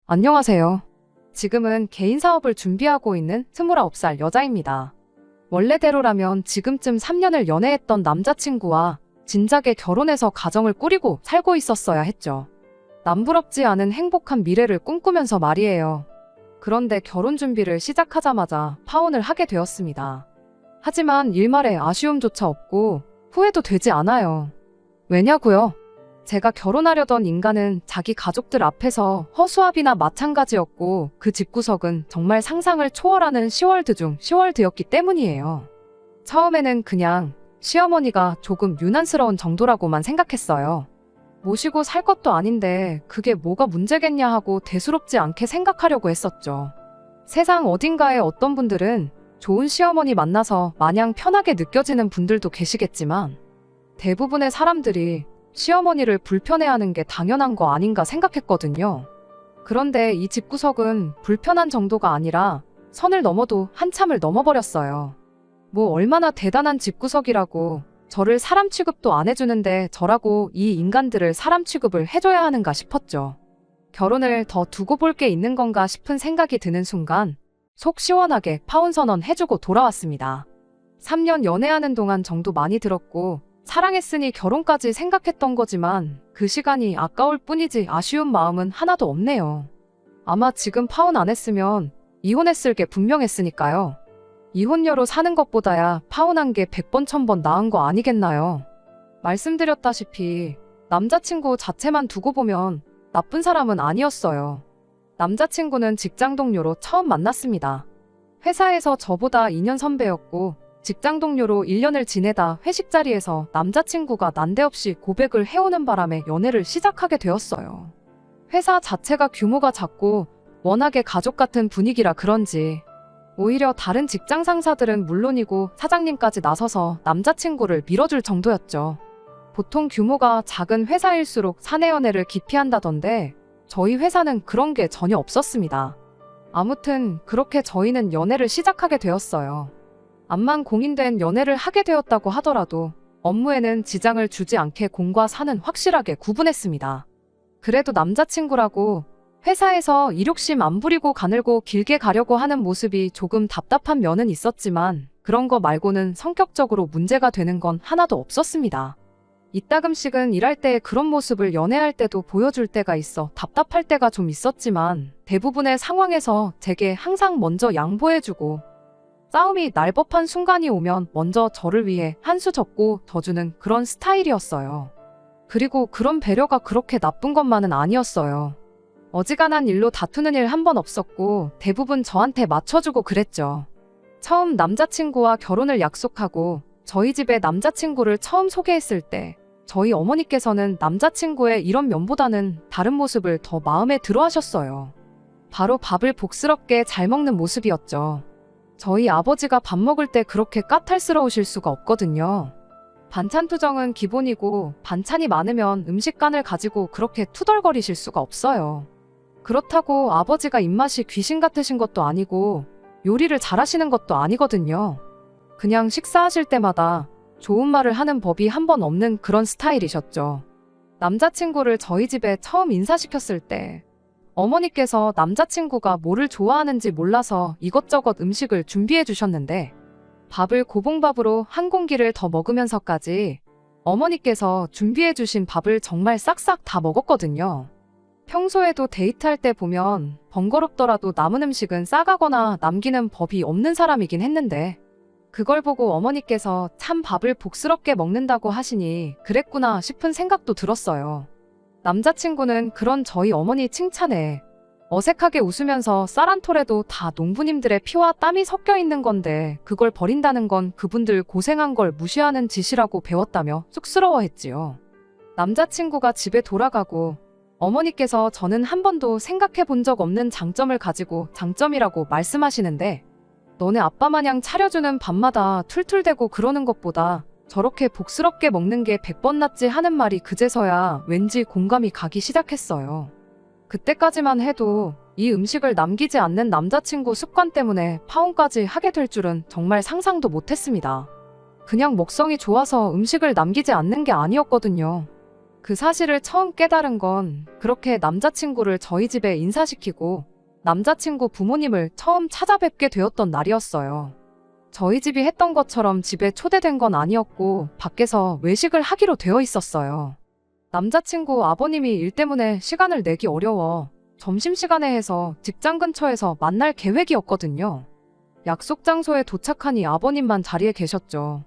안녕하세요. 지금은 개인 사업을 준비하고 있는 29살 여자입니다. 원래대로라면 지금쯤 3년을 연애했던 남자친구와 진작에 결혼해서 가정을 꾸리고 살고 있었어야 했죠. 남부럽지 않은 행복한 미래를 꿈꾸면서 말이에요. 그런데 결혼 준비를 시작하자마자 파혼을 하게 되었습니다. 하지만 일말의 아쉬움조차 없고 후회도 되지 않아요. 왜냐고요? 제가 결혼하려던 인간은 자기 가족들 앞에서 허수아비나 마찬가지였고 그 집구석은 정말 상상을 초월하는 시월드 중 시월드였기 때문이에요. 처음에는 그냥 시어머니가 조금 유난스러운 정도라고만 생각했어요. 모시고 살 것도 아닌데 그게 뭐가 문제겠냐 하고 대수롭지 않게 생각하려고 했었죠. 세상 어딘가에 어떤 분들은 좋은 시어머니 만나서 마냥 편하게 느껴지는 분들도 계시겠지만 대부분의 사람들이 시어머니를 불편해하는 게 당연한 거 아닌가 생각했거든요. 그런데 이 집구석은 불편한 정도가 아니라 선을 넘어도 한참을 넘어버렸어요. 뭐 얼마나 대단한 집구석이라고 저를 사람 취급도 안 해주는데 저라고 이 인간들을 사람 취급을 해줘야 하는가 싶었죠. 결혼을 더 두고 볼 게 있는 건가 싶은 생각이 드는 순간 속 시원하게 파혼 선언 해주고 돌아왔습니다. 3년 연애하는 동안 정도 많이 들었고 사랑했으니 결혼까지 생각했던 거지만 그 시간이 아까울 뿐이지 아쉬운 마음은 하나도 없네요. 아마 지금 파혼 안 했으면 이혼했을 게 분명했으니까요. 이혼녀로 사는 것보다야 파혼한 게 100번 1000번 나은 거 아니겠나요? 말씀드렸다시피 남자친구 자체만 두고 보면 나쁜 사람은 아니었어요. 남자친구는 직장 동료로 처음 만났습니다. 회사에서 저보다 2년 선배였고 직장 동료로 1년을 지내다 회식 자리에서 남자친구가 난데없이 고백을 해오는 바람에 연애를 시작하게 되었어요. 회사 자체가 규모가 작고 워낙에 가족 같은 분위기라 그런지 오히려 다른 직장 상사들은 물론이고 사장님까지 나서서 남자친구를 밀어줄 정도였죠. 보통 규모가 작은 회사일수록 사내 연애를 기피한다던데 저희 회사는 그런 게 전혀 없었습니다. 아무튼 그렇게 저희는 연애를 시작하게 되었어요. 암만 공인된 연애를 하게 되었다고 하더라도 업무에는 지장을 주지 않게 공과 사는 확실하게 구분했습니다. 그래도 남자친구라고 회사에서 이욕심 안 부리고 가늘고 길게 가려고 하는 모습이 조금 답답한 면은 있었지만 그런 거 말고는 성격적으로 문제가 되는 건 하나도 없었습니다. 이따금씩은 일할 때 그런 모습을 연애할 때도 보여줄 때가 있어 답답할 때가 좀 있었지만 대부분의 상황에서 제게 항상 먼저 양보해주고 싸움이 날 법한 순간이 오면 먼저 저를 위해 한 수 접고 더 주는 그런 스타일이었어요. 그리고 그런 배려가 그렇게 나쁜 것만은 아니었어요. 어지간한 일로 다투는 일 한 번 없었고 대부분 저한테 맞춰주고 그랬죠. 처음 남자친구와 결혼을 약속하고 저희 집에 남자친구를 처음 소개했을 때 저희 어머니께서는 남자친구의 이런 면보다는 다른 모습을 더 마음에 들어 하셨어요. 바로 밥을 복스럽게 잘 먹는 모습이었죠. 저희 아버지가 밥 먹을 때 그렇게 까탈스러우실 수가 없거든요. 반찬 투정은 기본이고 반찬이 많으면 음식간을 가지고 그렇게 투덜거리실 수가 없어요. 그렇다고 아버지가 입맛이 귀신 같으신 것도 아니고 요리를 잘하시는 것도 아니거든요. 그냥 식사하실 때마다 좋은 말을 하는 법이 한 번 없는 그런 스타일이셨죠. 남자친구를 저희 집에 처음 인사시켰을 때 어머니께서 남자친구가 뭐를 좋아하는지 몰라서 이것저것 음식을 준비해 주셨는데 밥을 고봉밥으로 한 공기를 더 먹으면서까지 어머니께서 준비해 주신 밥을 정말 싹싹 다 먹었거든요. 평소에도 데이트할 때 보면 번거롭더라도 남은 음식은 싸가거나 남기는 법이 없는 사람이긴 했는데 그걸 보고 어머니께서 참 밥을 복스럽게 먹는다고 하시니 그랬구나 싶은 생각도 들었어요. 남자친구는 그런 저희 어머니 칭찬에 어색하게 웃으면서 쌀 한 톨에도 다 농부님들의 피와 땀이 섞여 있는 건데 그걸 버린다는 건 그분들 고생한 걸 무시하는 짓이라고 배웠다며 쑥스러워했지요. 남자친구가 집에 돌아가고 어머니께서 저는 한 번도 생각해 본 적 없는 장점을 가지고 장점이라고 말씀하시는데 너네 아빠 마냥 차려주는 밥마다 툴툴대고 그러는 것보다 저렇게 복스럽게 먹는 게 100번 낫지 하는 말이 그제서야 왠지 공감이 가기 시작했어요. 그때까지만 해도 이 음식을 남기지 않는 남자친구 습관 때문에 파혼까지 하게 될 줄은 정말 상상도 못했습니다. 그냥 먹성이 좋아서 음식을 남기지 않는 게 아니었거든요. 그 사실을 처음 깨달은 건 그렇게 남자친구를 저희 집에 인사시키고 남자친구 부모님을 처음 찾아뵙게 되었던 날이었어요. 저희 집이 했던 것처럼 집에 초대된 건 아니었고 밖에서 외식을 하기로 되어 있었어요. 남자친구 아버님이 일 때문에 시간을 내기 어려워 점심시간에 해서 직장 근처에서 만날 계획이었거든요. 약속 장소에 도착하니 아버님만 자리에 계셨죠.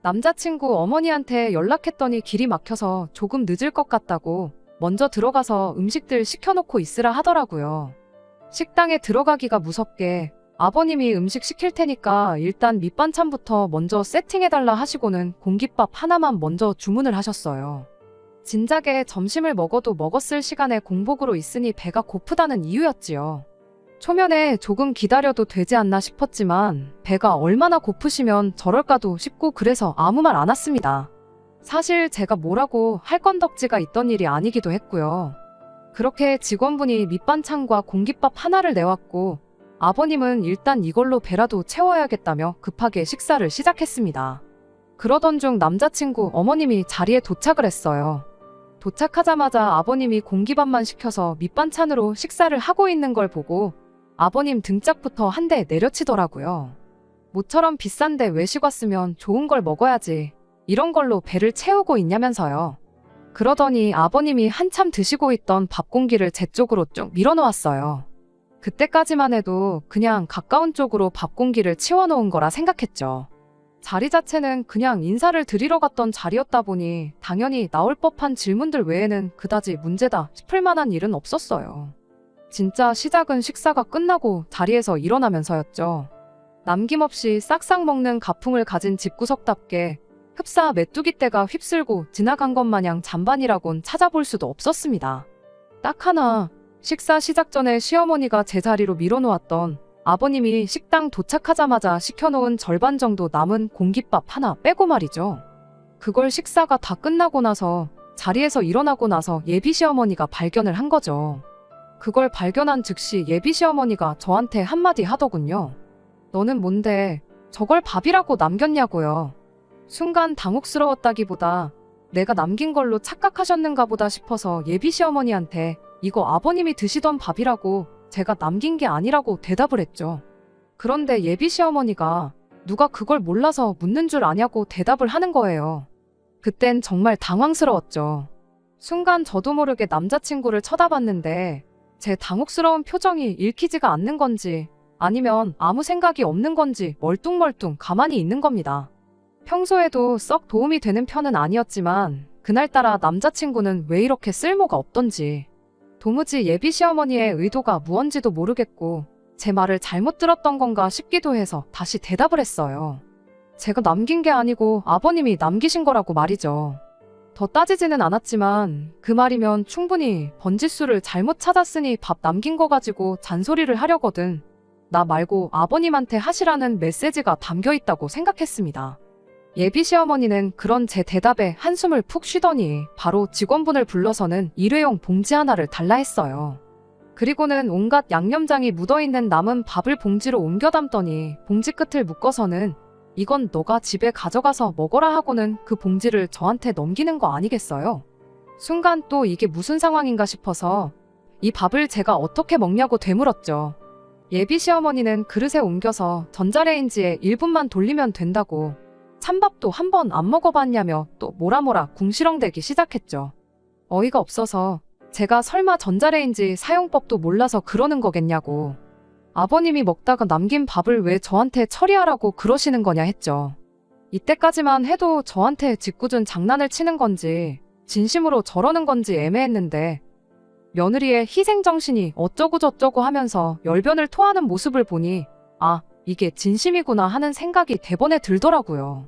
남자친구 어머니한테 연락했더니 길이 막혀서 조금 늦을 것 같다고 먼저 들어가서 음식들 시켜놓고 있으라 하더라고요. 식당에 들어가기가 무섭게 아버님이 음식 시킬 테니까 일단 밑반찬부터 먼저 세팅해달라 하시고는 공깃밥 하나만 먼저 주문을 하셨어요. 진작에 점심을 먹어도 먹었을 시간에 공복으로 있으니 배가 고프다는 이유였지요. 초면에 조금 기다려도 되지 않나 싶었지만 배가 얼마나 고프시면 저럴까도 싶고 그래서 아무 말 안 했습니다. 사실 제가 뭐라고 할 건덕지가 있던 일이 아니기도 했고요. 그렇게 직원분이 밑반찬과 공깃밥 하나를 내왔고 아버님은 일단 이걸로 배라도 채워야겠다며 급하게 식사를 시작했습니다. 그러던 중 남자친구 어머님이 자리에 도착을 했어요. 도착하자마자 아버님이 공깃밥만 시켜서 밑반찬으로 식사를 하고 있는 걸 보고 아버님 등짝부터 한 대 내려치더라고요. 모처럼 비싼데 외식 왔으면 좋은 걸 먹어야지. 이런 걸로 배를 채우고 있냐면서요. 그러더니 아버님이 한참 드시고 있던 밥 공기를 제 쪽으로 쭉 밀어놓았어요. 그때까지만 해도 그냥 가까운 쪽으로 밥 공기를 치워놓은 거라 생각했죠. 자리 자체는 그냥 인사를 드리러 갔던 자리였다 보니 당연히 나올 법한 질문들 외에는 그다지 문제다 싶을 만한 일은 없었어요. 진짜 시작은 식사가 끝나고 자리에서 일어나면서였죠. 남김없이 싹싹 먹는 가풍을 가진 집구석답게 흡사 메뚜기 떼가 휩쓸고 지나간 것 마냥 잔반이라곤 찾아볼 수도 없었습니다. 딱 하나, 식사 시작 전에 시어머니가 제 자리로 밀어놓았던 아버님이 식당 도착하자마자 시켜놓은 절반 정도 남은 공깃밥 하나 빼고 말이죠. 그걸 식사가 다 끝나고 나서 자리에서 일어나고 나서 예비 시어머니가 발견을 한 거죠. 그걸 발견한 즉시 예비 시어머니가 저한테 한마디 하더군요. 너는 뭔데 저걸 밥이라고 남겼냐고요. 순간 당혹스러웠다기보다 내가 남긴 걸로 착각하셨는가 보다 싶어서 예비 시어머니한테 이거 아버님이 드시던 밥이라고 제가 남긴 게 아니라고 대답을 했죠. 그런데 예비 시어머니가 누가 그걸 몰라서 묻는 줄 아냐고 대답을 하는 거예요. 그땐 정말 당황스러웠죠. 순간 저도 모르게 남자친구를 쳐다봤는데 제 당혹스러운 표정이 읽히지가 않는 건지 아니면 아무 생각이 없는 건지 멀뚱멀뚱 가만히 있는 겁니다. 평소에도 썩 도움이 되는 편은 아니었지만 그날따라 남자친구는 왜 이렇게 쓸모가 없던지 도무지 예비 시어머니의 의도가 무언지도 모르겠고 제 말을 잘못 들었던 건가 싶기도 해서 다시 대답을 했어요. 제가 남긴 게 아니고 아버님이 남기신 거라고 말이죠. 더 따지지는 않았지만 그 말이면 충분히 번지수를 잘못 찾았으니 밥 남긴 거 가지고 잔소리를 하려거든 나 말고 아버님한테 하시라는 메시지가 담겨 있다고 생각했습니다. 예비 시어머니는 그런 제 대답에 한숨을 푹 쉬더니 바로 직원분을 불러서는 일회용 봉지 하나를 달라 했어요. 그리고는 온갖 양념장이 묻어있는 남은 밥을 봉지로 옮겨 담더니 봉지 끝을 묶어서는 이건 너가 집에 가져가서 먹어라 하고는 그 봉지를 저한테 넘기는 거 아니겠어요? 순간 또 이게 무슨 상황인가 싶어서 이 밥을 제가 어떻게 먹냐고 되물었죠. 예비 시어머니는 그릇에 옮겨서 전자레인지에 1분만 돌리면 된다고 찬밥도 한 번 안 먹어봤냐며 또 뭐라뭐라 궁시렁대기 시작했죠. 어이가 없어서 제가 설마 전자레인지 사용법도 몰라서 그러는 거겠냐고 아버님이 먹다가 남긴 밥을 왜 저한테 처리하라고 그러시는 거냐 했죠. 이때까지만 해도 저한테 짓궂은 장난을 치는 건지 진심으로 저러는 건지 애매했는데 며느리의 희생정신이 어쩌고저쩌고 하면서 열변을 토하는 모습을 보니 아, 이게 진심이구나 하는 생각이 대번에 들더라고요.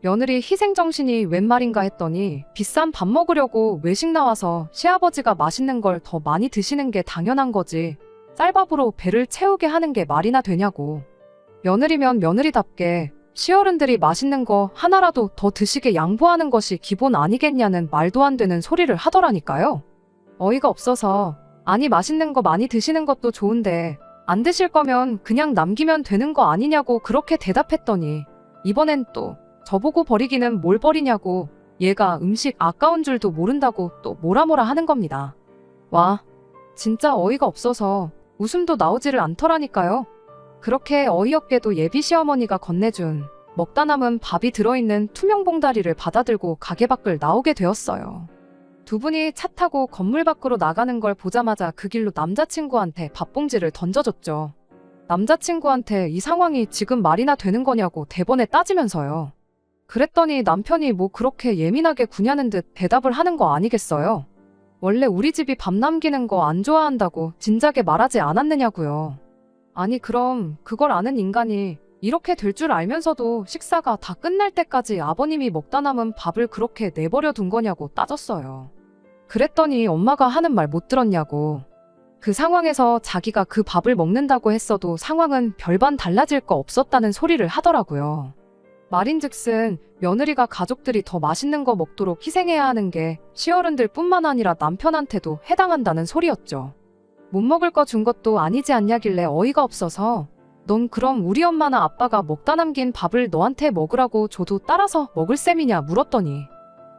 며느리 희생정신이 웬 말인가 했더니 비싼 밥 먹으려고 외식 나와서 시아버지가 맛있는 걸 더 많이 드시는 게 당연한 거지 쌀밥으로 배를 채우게 하는 게 말이나 되냐고. 며느리면 며느리답게 시어른들이 맛있는 거 하나라도 더 드시게 양보하는 것이 기본 아니겠냐는 말도 안 되는 소리를 하더라니까요. 어이가 없어서 아니 맛있는 거 많이 드시는 것도 좋은데 안 드실 거면 그냥 남기면 되는 거 아니냐고 그렇게 대답했더니 이번엔 또 저보고 버리기는 뭘 버리냐고 얘가 음식 아까운 줄도 모른다고 또 뭐라 하는 겁니다. 와, 진짜 어이가 없어서 웃음도 나오지를 않더라니까요. 그렇게 어이없게도 예비 시어머니가 건네준 먹다 남은 밥이 들어있는 투명 봉다리를 받아들고 가게 밖을 나오게 되었어요. 두 분이 차 타고 건물 밖으로 나가는 걸 보자마자 그 길로 남자친구한테 밥봉지를 던져줬죠. 남자친구한테 이 상황이 지금 말이나 되는 거냐고 대번에 따지면서요. 그랬더니 남편이 뭐 그렇게 예민하게 구냐는 듯 대답을 하는 거 아니겠어요? 원래 우리 집이 밥 남기는 거 안 좋아한다고 진작에 말하지 않았느냐고요. 아니 그럼 그걸 아는 인간이 이렇게 될 줄 알면서도 식사가 다 끝날 때까지 아버님이 먹다 남은 밥을 그렇게 내버려 둔 거냐고 따졌어요. 그랬더니 엄마가 하는 말 못 들었냐고. 그 상황에서 자기가 그 밥을 먹는다고 했어도 상황은 별반 달라질 거 없었다는 소리를 하더라고요. 말인즉슨 며느리가 가족들이 더 맛있는 거 먹도록 희생해야 하는 게 시어른들 뿐만 아니라 남편한테도 해당한다는 소리였죠. 못 먹을 거 준 것도 아니지 않냐길래 어이가 없어서 넌 그럼 우리 엄마나 아빠가 먹다 남긴 밥을 너한테 먹으라고 줘도 따라서 먹을 셈이냐 물었더니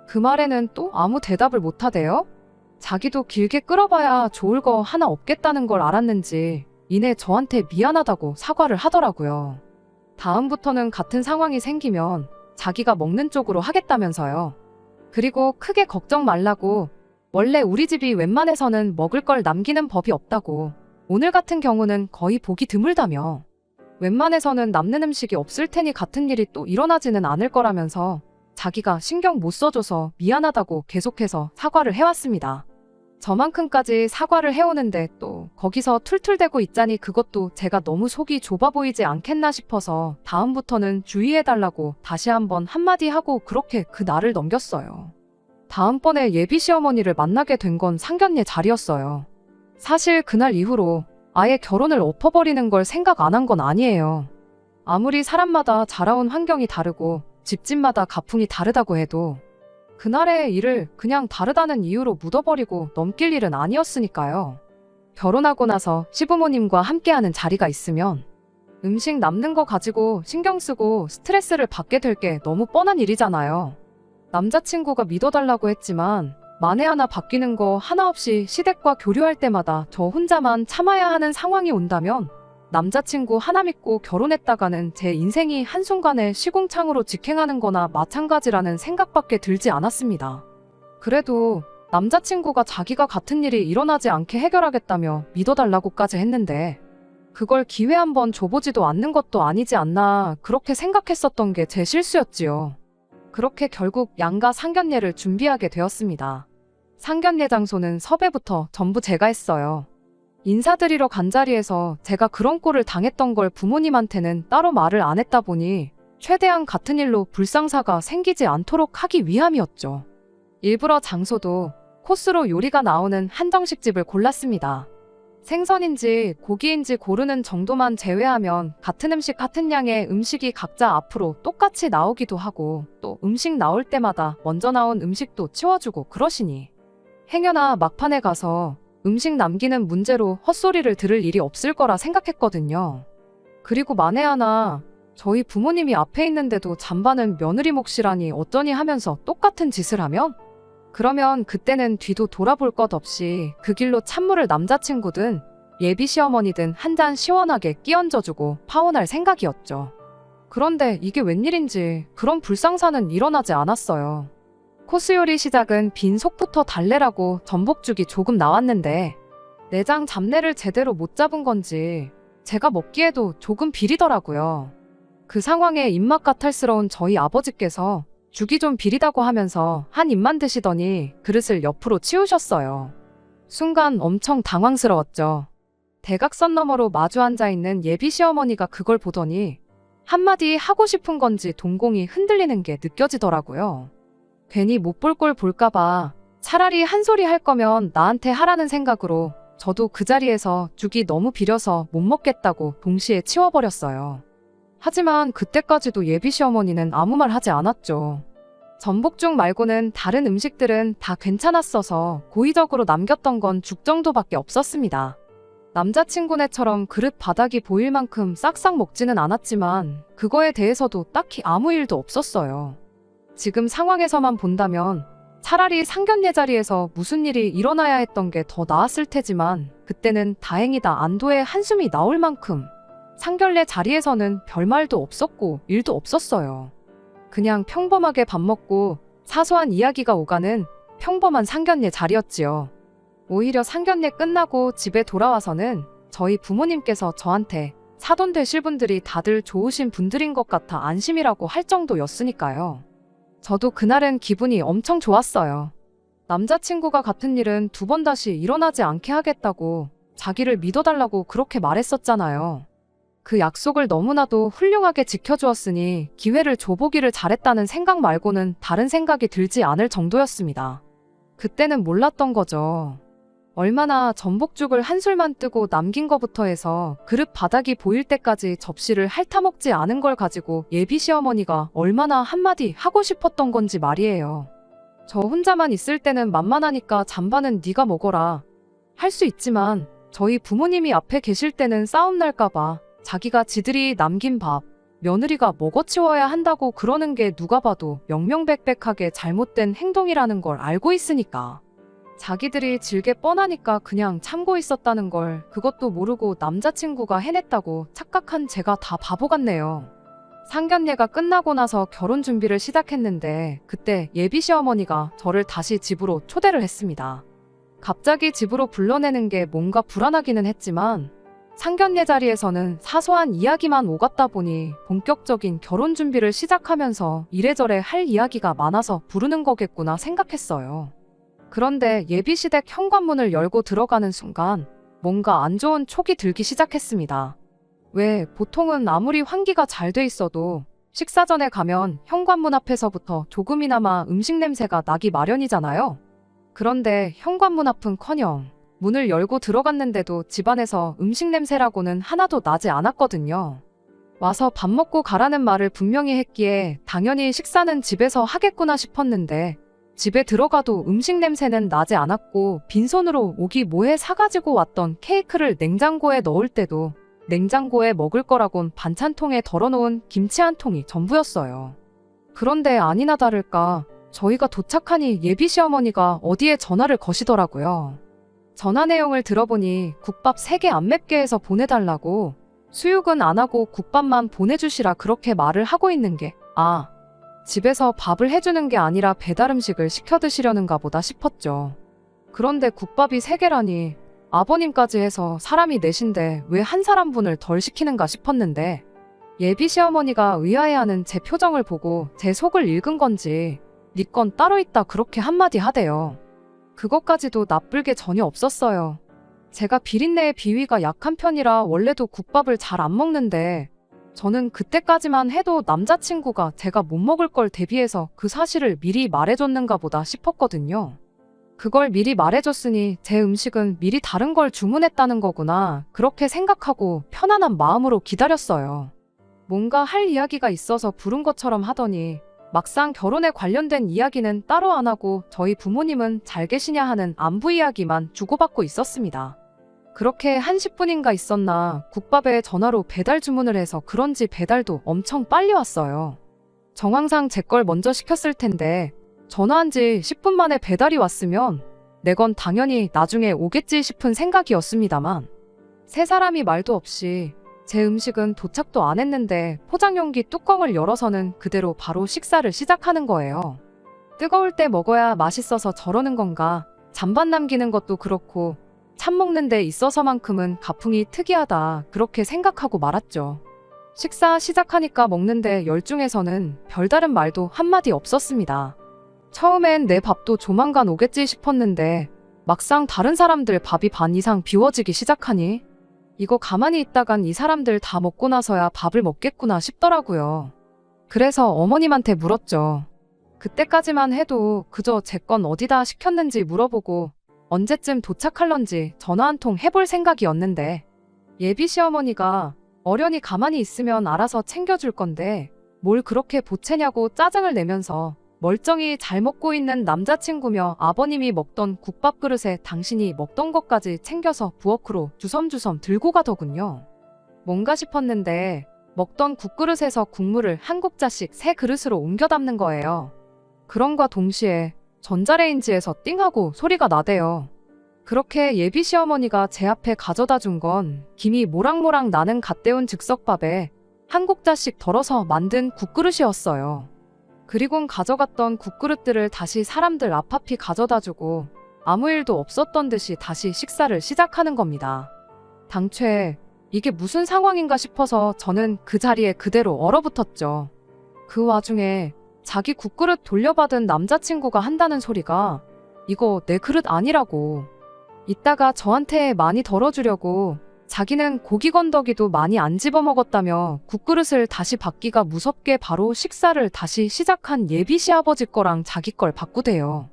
그 말에는 또 아무 대답을 못하대요. 자기도 길게 끌어봐야 좋을 거 하나 없겠다는 걸 알았는지 이내 저한테 미안하다고 사과를 하더라고요. 다음부터는 같은 상황이 생기면 자기가 먹는 쪽으로 하겠다면서요. 그리고 크게 걱정 말라고 원래 우리 집이 웬만해서는 먹을 걸 남기는 법이 없다고 오늘 같은 경우는 거의 보기 드물다며 웬만해서는 남는 음식이 없을 테니 같은 일이 또 일어나지는 않을 거라면서 자기가 신경 못 써줘서 미안하다고 계속해서 사과를 해왔습니다. 저만큼까지 사과를 해오는데 또 거기서 툴툴대고 있자니 그것도 제가 너무 속이 좁아 보이지 않겠나 싶어서 다음부터는 주의해달라고 다시 한번 한마디 하고 그렇게 그 날을 넘겼어요. 다음번에 예비 시어머니를 만나게 된 건 상견례 자리였어요. 사실 그날 이후로 아예 결혼을 엎어버리는 걸 생각 안 한 건 아니에요. 아무리 사람마다 자라온 환경이 다르고 집집마다 가풍이 다르다고 해도 그날의 일을 그냥 다르다는 이유로 묻어버리고 넘길 일은 아니었으니까요. 결혼하고 나서 시부모님과 함께하는 자리가 있으면 음식 남는 거 가지고 신경 쓰고 스트레스를 받게 될 게 너무 뻔한 일이잖아요. 남자친구가 믿어달라고 했지만 만에 하나 바뀌는 거 하나 없이 시댁과 교류할 때마다 저 혼자만 참아야 하는 상황이 온다면 남자친구 하나 믿고 결혼했다가는 제 인생이 한순간에 시궁창으로 직행하는 거나 마찬가지라는 생각밖에 들지 않았습니다. 그래도 남자친구가 자기가 같은 일이 일어나지 않게 해결하겠다며 믿어달라고까지 했는데 그걸 기회 한번 줘보지도 않는 것도 아니지 않나 그렇게 생각했었던 게 제 실수였지요. 그렇게 결국 양가 상견례를 준비하게 되었습니다. 상견례 장소는 섭외부터 전부 제가 했어요. 인사드리러 간 자리에서 제가 그런 꼴을 당했던 걸 부모님한테는 따로 말을 안 했다 보니 최대한 같은 일로 불상사가 생기지 않도록 하기 위함이었죠. 일부러 장소도 코스로 요리가 나오는 한정식집을 골랐습니다. 생선인지 고기인지 고르는 정도만 제외하면 같은 음식 같은 양의 음식이 각자 앞으로 똑같이 나오기도 하고 또 음식 나올 때마다 먼저 나온 음식도 치워주고 그러시니 행여나 막판에 가서 음식 남기는 문제로 헛소리를 들을 일이 없을 거라 생각했거든요. 그리고 만에 하나 저희 부모님이 앞에 있는데도 잠바는 며느리 몫이라니 어쩌니 하면서 똑같은 짓을 하면 그러면 그때는 뒤도 돌아볼 것 없이 그 길로 찬물을 남자친구든 예비 시어머니든 한 잔 시원하게 끼얹어주고 파혼할 생각이었죠. 그런데 이게 웬일인지 그런 불상사는 일어나지 않았어요. 코스 요리 시작은 빈 속부터 달래라고 전복죽이 조금 나왔는데 내장 잡내를 제대로 못 잡은 건지 제가 먹기에도 조금 비리더라고요. 그 상황에 입맛 까탈스러운 저희 아버지께서 죽이 좀 비리다고 하면서 한 입만 드시더니 그릇을 옆으로 치우셨어요. 순간 엄청 당황스러웠죠. 대각선 너머로 마주 앉아있는 예비 시어머니가 그걸 보더니 한마디 하고 싶은 건지 동공이 흔들리는 게 느껴지더라고요. 괜히 못 볼 꼴 볼까봐 차라리 한 소리 할 거면 나한테 하라는 생각으로 저도 그 자리에서 죽이 너무 비려서 못 먹겠다고 동시에 치워버렸어요. 하지만 그때까지도 예비 시어머니는 아무 말 하지 않았죠. 전복죽 말고는 다른 음식들은 다 괜찮았어서 고의적으로 남겼던 건 죽 정도밖에 없었습니다. 남자친구네처럼 그릇 바닥이 보일 만큼 싹싹 먹지는 않았지만 그거에 대해서도 딱히 아무 일도 없었어요. 지금 상황에서만 본다면 차라리 상견례 자리에서 무슨 일이 일어나야 했던 게 더 나았을 테지만 그때는 다행이다 안도의 한숨이 나올 만큼 상견례 자리에서는 별말도 없었고 일도 없었어요. 그냥 평범하게 밥 먹고 사소한 이야기가 오가는 평범한 상견례 자리였지요. 오히려 상견례 끝나고 집에 돌아와서는 저희 부모님께서 저한테 사돈 되실 분들이 다들 좋으신 분들인 것 같아 안심이라고 할 정도였으니까요. 저도 그날은 기분이 엄청 좋았어요. 남자친구가 같은 일은 두 번 다시 일어나지 않게 하겠다고 자기를 믿어달라고 그렇게 말했었잖아요. 그 약속을 너무나도 훌륭하게 지켜주었으니 기회를 줘보기를 잘했다는 생각 말고는 다른 생각이 들지 않을 정도였습니다. 그때는 몰랐던 거죠. 얼마나 전복죽을 한 술만 뜨고 남긴 거부터 해서 그릇 바닥이 보일 때까지 접시를 핥아먹지 않은 걸 가지고 예비 시어머니가 얼마나 한마디 하고 싶었던 건지 말이에요. 저 혼자만 있을 때는 만만하니까 잠바는 네가 먹어라 할 수 있지만 저희 부모님이 앞에 계실 때는 싸움 날까봐 자기가 지들이 남긴 밥 며느리가 먹어치워야 한다고 그러는 게 누가 봐도 명명백백하게 잘못된 행동이라는 걸 알고 있으니까. 자기들이 질게 뻔하니까 그냥 참고 있었다는 걸 그것도 모르고 남자친구가 해냈다고 착각한 제가 다 바보 같네요. 상견례가 끝나고 나서 결혼 준비를 시작했는데 그때 예비 시어머니가 저를 다시 집으로 초대를 했습니다. 갑자기 집으로 불러내는 게 뭔가 불안하기는 했지만 상견례 자리에서는 사소한 이야기만 오갔다 보니 본격적인 결혼 준비를 시작하면서 이래저래 할 이야기가 많아서 부르는 거겠구나 생각했어요. 그런데 예비시댁 현관문을 열고 들어가는 순간 뭔가 안 좋은 촉이 들기 시작했습니다. 왜 보통은 아무리 환기가 잘 돼 있어도 식사 전에 가면 현관문 앞에서부터 조금이나마 음식 냄새가 나기 마련이잖아요. 그런데 현관문 앞은커녕 문을 열고 들어갔는데도 집안에서 음식 냄새라고는 하나도 나지 않았거든요. 와서 밥 먹고 가라는 말을 분명히 했기에 당연히 식사는 집에서 하겠구나 싶었는데 집에 들어가도 음식 냄새는 나지 않았고 빈손으로 오기 뭐해 사가지고 왔던 케이크를 냉장고에 넣을 때도 냉장고에 먹을 거라곤 반찬통에 덜어놓은 김치 한 통이 전부였어요. 그런데 아니나 다를까 저희가 도착하니 예비 시어머니가 어디에 전화를 거시더라고요. 전화 내용을 들어보니 국밥 3개 안 맵게 해서 보내달라고 수육은 안 하고 국밥만 보내주시라 그렇게 말을 하고 있는 게 집에서 밥을 해주는 게 아니라 배달 음식을 시켜 드시려는가 보다 싶었죠. 그런데 국밥이 3개라니 아버님까지 해서 사람이 넷인데 왜 한 사람분을 덜 시키는가 싶었는데 예비 시어머니가 의아해하는 제 표정을 보고 제 속을 읽은 건지 네 건 따로 있다 그렇게 한마디 하대요. 그것까지도 나쁠 게 전혀 없었어요. 제가 비린내의 비위가 약한 편이라 원래도 국밥을 잘 안 먹는데 저는 그때까지만 해도 남자친구가 제가 못 먹을 걸 대비해서 그 사실을 미리 말해줬는가 보다 싶었거든요. 그걸 미리 말해줬으니 제 음식은 미리 다른 걸 주문했다는 거구나 그렇게 생각하고 편안한 마음으로 기다렸어요. 뭔가 할 이야기가 있어서 부른 것처럼 하더니 막상 결혼에 관련된 이야기는 따로 안 하고 저희 부모님은 잘 계시냐 하는 안부 이야기만 주고받고 있었습니다. 그렇게 한 10분인가 있었나 국밥에 전화로 배달 주문을 해서 그런지 배달도 엄청 빨리 왔어요. 정황상 제 걸 먼저 시켰을 텐데 전화한 지 10분 만에 배달이 왔으면 내 건 당연히 나중에 오겠지 싶은 생각이었습니다만 세 사람이 말도 없이 제 음식은 도착도 안 했는데 포장용기 뚜껑을 열어서는 그대로 바로 식사를 시작하는 거예요. 뜨거울 때 먹어야 맛있어서 저러는 건가 잔반 남기는 것도 그렇고 참 먹는 데 있어서만큼은 가풍이 특이하다 그렇게 생각하고 말았죠. 식사 시작하니까 먹는데 열중해서는 별다른 말도 한마디 없었습니다. 처음엔 내 밥도 조만간 오겠지 싶었는데 막상 다른 사람들 밥이 반 이상 비워지기 시작하니 이거 가만히 있다간 이 사람들 다 먹고 나서야 밥을 먹겠구나 싶더라고요. 그래서 어머님한테 물었죠. 그때까지만 해도 그저 제 건 어디다 시켰는지 물어보고 언제쯤 도착할런지 전화 한 통 해볼 생각이었는데 예비 시어머니가 어련히 가만히 있으면 알아서 챙겨줄 건데 뭘 그렇게 보채냐고 짜증을 내면서 멀쩡히 잘 먹고 있는 남자친구며 아버님이 먹던 국밥 그릇에 당신이 먹던 것까지 챙겨서 부엌으로 주섬주섬 들고 가더군요. 뭔가 싶었는데 먹던 국그릇에서 국물을 한 국자씩 새 그릇으로 옮겨 담는 거예요. 그럼과 동시에 전자레인지에서 띵하고 소리가 나대요. 그렇게 예비 시어머니가 제 앞에 가져다 준 건 김이 모락모락 나는 갓 데운 즉석밥에 한 국자씩 덜어서 만든 국그릇이었어요. 그리곤 가져갔던 국그릇들을 다시 사람들 앞앞이 가져다 주고 아무 일도 없었던 듯이 다시 식사를 시작하는 겁니다. 당최 이게 무슨 상황인가 싶어서 저는 그 자리에 그대로 얼어붙었죠. 그 와중에 자기 국그릇 돌려받은 남자친구가 한다는 소리가 이거 내 그릇 아니라고. 이따가 저한테 많이 덜어주려고 자기는 고기 건더기도 많이 안 집어먹었다며 국그릇을 다시 받기가 무섭게 바로 식사를 다시 시작한 예비 시아버지 거랑 자기 걸 바꾸대요.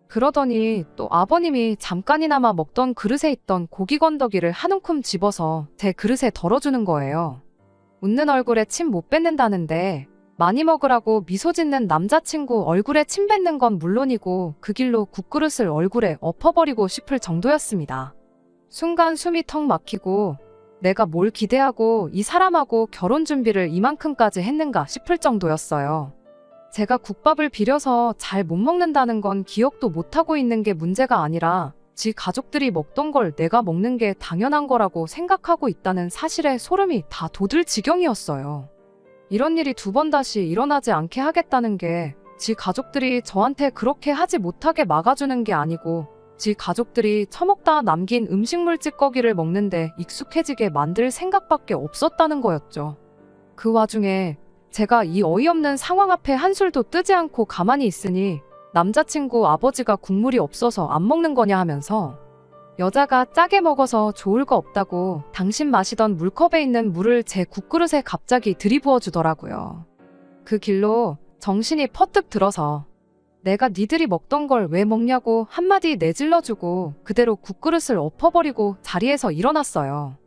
그러더니 또 아버님이 잠깐이나마 먹던 그릇에 있던 고기 건더기를 한 움큼 집어서 제 그릇에 덜어주는 거예요. 웃는 얼굴에 침 못 뱉는다는데 많이 먹으라고 미소 짓는 남자친구 얼굴에 침 뱉는 건 물론이고 그 길로 국그릇을 얼굴에 엎어버리고 싶을 정도였습니다. 순간 숨이 턱 막히고 내가 뭘 기대하고 이 사람하고 결혼 준비를 이만큼까지 했는가 싶을 정도였어요. 제가 국밥을 비려서 잘 못 먹는다는 건 기억도 못하고 있는 게 문제가 아니라 지 가족들이 먹던 걸 내가 먹는 게 당연한 거라고 생각하고 있다는 사실에 소름이 다 돋을 지경이었어요. 이런 일이 두 번 다시 일어나지 않게 하겠다는 게 지 가족들이 저한테 그렇게 하지 못하게 막아주는 게 아니고 지 가족들이 처먹다 남긴 음식물 찌꺼기를 먹는데 익숙해지게 만들 생각밖에 없었다는 거였죠. 그 와중에 제가 이 어이없는 상황 앞에 한술도 뜨지 않고 가만히 있으니 남자친구 아버지가 국물이 없어서 안 먹는 거냐 하면서 여자가 짜게 먹어서 좋을 거 없다고 당신 마시던 물컵에 있는 물을 제 국그릇에 갑자기 들이부어 주더라고요. 그 길로 정신이 퍼뜩 들어서 내가 니들이 먹던 걸 왜 먹냐고 한마디 내질러주고 그대로 국그릇을 엎어버리고 자리에서 일어났어요.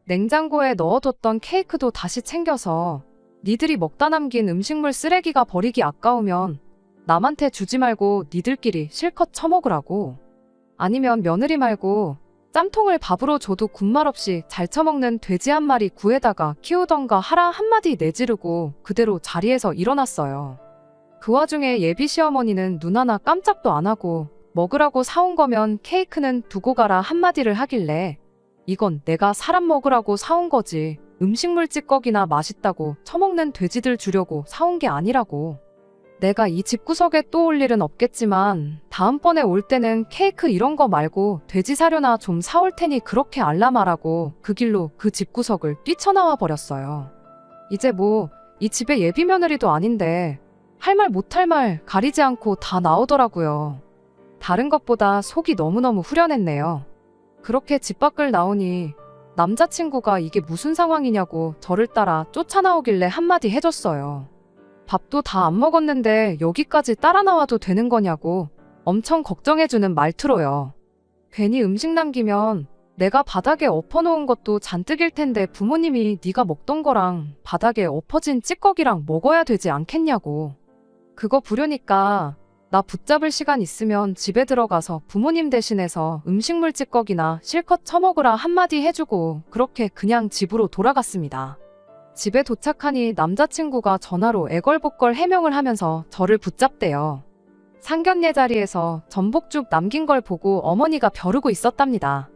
냉장고에 넣어뒀던 케이크도 다시 챙겨서 니들이 먹다 남긴 음식물 쓰레기가 버리기 아까우면 남한테 주지 말고 니들끼리 실컷 처먹으라고. 아니면 며느리 말고 짬통을 밥으로 줘도 군말 없이 잘 처먹는 돼지 한 마리 구해다가 키우던가 하라 한마디 내지르고 그대로 자리에서 일어났어요. 그 와중에 예비 시어머니는 눈 하나 깜짝도 안 하고 먹으라고 사온 거면 케이크는 두고 가라 한마디를 하길래 이건 내가 사람 먹으라고 사온 거지 음식물 찌꺼기나 맛있다고 처먹는 돼지들 주려고 사온 게 아니라고. 내가 이 집구석에 또 올 일은 없겠지만 다음번에 올 때는 케이크 이런 거 말고 돼지 사료나 좀 사올 테니 그렇게 알람하라고 그 길로 그 집구석을 뛰쳐나와 버렸어요. 이제 뭐 이 집에 예비 며느리도 아닌데 할 말 못할 말 가리지 않고 다 나오더라고요. 다른 것보다 속이 너무너무 후련했네요. 그렇게 집 밖을 나오니 남자친구가 이게 무슨 상황이냐고 저를 따라 쫓아나오길래 한마디 해줬어요. 밥도 다 안 먹었는데 여기까지 따라 나와도 되는 거냐고 엄청 걱정해주는 말투로요. 괜히 음식 남기면 내가 바닥에 엎어놓은 것도 잔뜩일 텐데 부모님이 네가 먹던 거랑 바닥에 엎어진 찌꺼기랑 먹어야 되지 않겠냐고. 그거 부려니까 나 붙잡을 시간 있으면 집에 들어가서 부모님 대신해서 음식물 찌꺼기나 실컷 처먹으라 한마디 해주고 그렇게 그냥 집으로 돌아갔습니다. 집에 도착하니 남자친구가 전화로 애걸복걸 해명을 하면서 저를 붙잡대요. 상견례 자리에서 전복죽 남긴 걸 보고 어머니가 벼르고 있었답니다.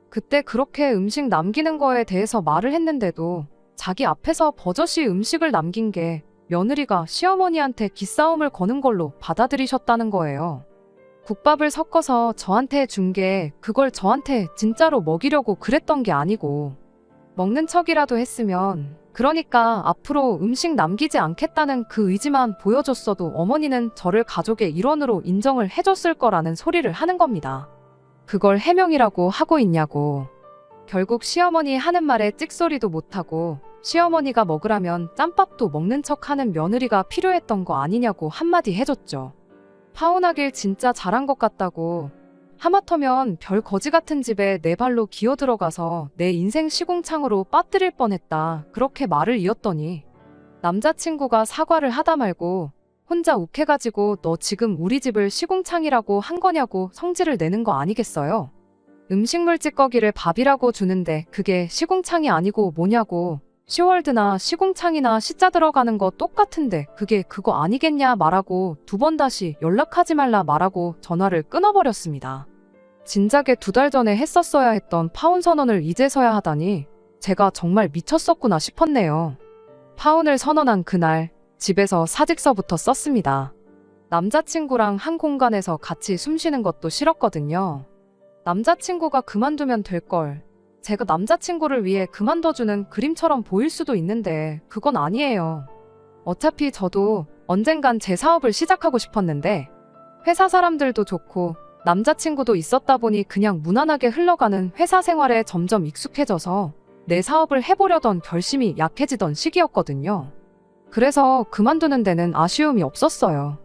그때 그렇게 음식 남기는 거에 대해서 말을 했는데도 자기 앞에서 버젓이 음식을 남긴 게 며느리가 시어머니한테 기싸움을 거는 걸로 받아들이셨다는 거예요. 국밥을 섞어서 저한테 준 게 그걸 저한테 진짜로 먹이려고 그랬던 게 아니고 먹는 척이라도 했으면 그러니까 앞으로 음식 남기지 않겠다는 그 의지만 보여줬어도 어머니는 저를 가족의 일원으로 인정을 해줬을 거라는 소리를 하는 겁니다. 그걸 해명이라고 하고 있냐고. 결국 시어머니 하는 말에 찍소리도 못하고 시어머니가 먹으라면 짬밥도 먹는 척하는 며느리가 필요했던 거 아니냐고 한마디 해줬죠. 파혼하길 진짜 잘한 것 같다고. 하마터면 별 거지 같은 집에 내 발로 기어 들어가서 내 인생 시궁창으로 빠뜨릴 뻔했다. 그렇게 말을 이었더니 남자친구가 사과를 하다 말고 혼자 욱해가지고 너 지금 우리 집을 시궁창이라고 한 거냐고 성질을 내는 거 아니겠어요? 음식물 찌꺼기를 밥이라고 주는데 그게 시궁창이 아니고 뭐냐고 시월드나 시궁창이나 시자 들어가는 거 똑같은데 그게 그거 아니겠냐 말하고 2번 다시 연락하지 말라 말하고 전화를 끊어버렸습니다. 진작에 2달 전에 했었어야 했던 파혼 선언을 이제서야 하다니 제가 정말 미쳤었구나 싶었네요. 파혼을 선언한 그날 집에서 사직서부터 썼습니다. 남자친구랑 한 공간에서 같이 숨 쉬는 것도 싫었거든요. 남자친구가 그만두면 될걸. 제가 남자친구를 위해 그만둬주는 그림처럼 보일 수도 있는데 그건 아니에요. 어차피 저도 언젠간 제 사업을 시작하고 싶었는데 회사 사람들도 좋고 남자친구도 있었다 보니 그냥 무난하게 흘러가는 회사 생활에 점점 익숙해져서 내 사업을 해보려던 결심이 약해지던 시기였거든요. 그래서 그만두는 데는 아쉬움이 없었어요.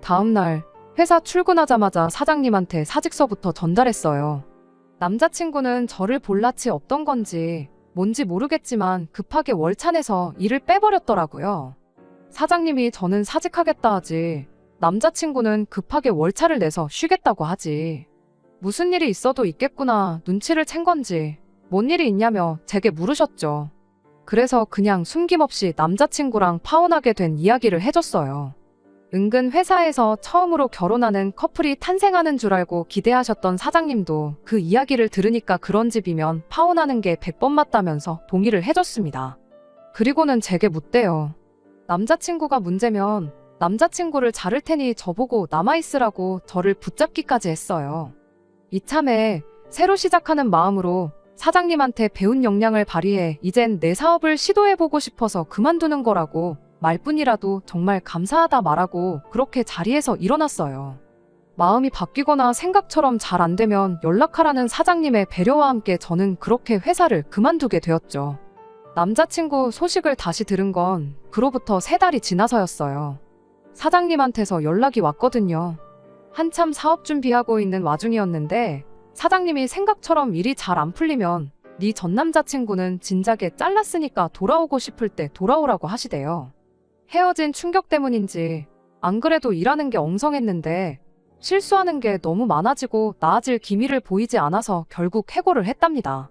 다음날 회사 출근하자마자 사장님한테 사직서부터 전달했어요. 남자친구는 저를 볼라치 없던 건지 뭔지 모르겠지만 급하게 월찬에서 일을 빼버렸더라고요. 사장님이 저는 사직하겠다 하지 남자친구는 급하게 월차를 내서 쉬겠다고 하지. 무슨 일이 있어도 있겠구나 눈치를 챈 건지 뭔 일이 있냐며 제게 물으셨죠. 그래서 그냥 숨김없이 남자친구랑 파혼하게 된 이야기를 해줬어요. 은근 회사에서 처음으로 결혼하는 커플이 탄생하는 줄 알고 기대하셨던 사장님도 그 이야기를 들으니까 그런 집이면 파혼하는 게 100번 맞다면서 동의를 해줬습니다. 그리고는 제게 묻대요. 남자친구가 문제면 남자친구를 자를 테니 저보고 남아있으라고 저를 붙잡기까지 했어요. 이참에 새로 시작하는 마음으로 사장님한테 배운 역량을 발휘해 이젠 내 사업을 시도해보고 싶어서 그만두는 거라고 말뿐이라도 정말 감사하다 말하고 그렇게 자리에서 일어났어요. 마음이 바뀌거나 생각처럼 잘 안 되면 연락하라는 사장님의 배려와 함께 저는 그렇게 회사를 그만두게 되었죠. 남자친구 소식을 다시 들은 건 그로부터 3달이 지나서였어요. 사장님한테서 연락이 왔거든요. 한참 사업 준비하고 있는 와중이었는데 사장님이 생각처럼 일이 잘 안 풀리면 네 전 남자친구는 진작에 잘랐으니까 돌아오고 싶을 때 돌아오라고 하시대요. 헤어진 충격 때문인지 안 그래도 일하는 게 엉성했는데 실수하는 게 너무 많아지고 나아질 기미를 보이지 않아서 결국 해고를 했답니다.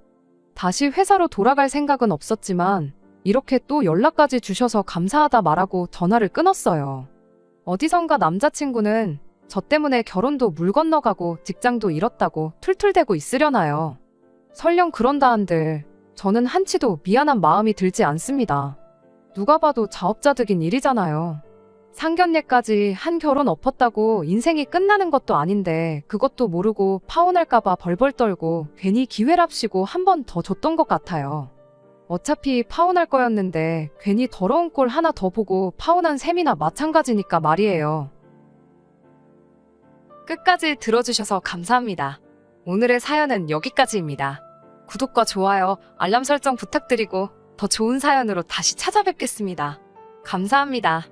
다시 회사로 돌아갈 생각은 없었지만 이렇게 또 연락까지 주셔서 감사하다 말하고 전화를 끊었어요. 어디선가 남자친구는 저 때문에 결혼도 물 건너가고 직장도 잃었다고 툴툴대고 있으려나요. 설령 그런다 한들 저는 한치도 미안한 마음이 들지 않습니다. 누가 봐도 자업자득인 일이잖아요. 상견례까지 한 결혼 엎었다고 인생이 끝나는 것도 아닌데 그것도 모르고 파혼할까봐 벌벌 떨고 괜히 기회랍시고 한 번 더 줬던 것 같아요. 어차피 파혼할 거였는데 괜히 더러운 꼴 하나 더 보고 파혼한 셈이나 마찬가지니까 말이에요. 끝까지 들어주셔서 감사합니다. 오늘의 사연은 여기까지입니다. 구독과 좋아요, 알람 설정 부탁드리고 더 좋은 사연으로 다시 찾아뵙겠습니다. 감사합니다.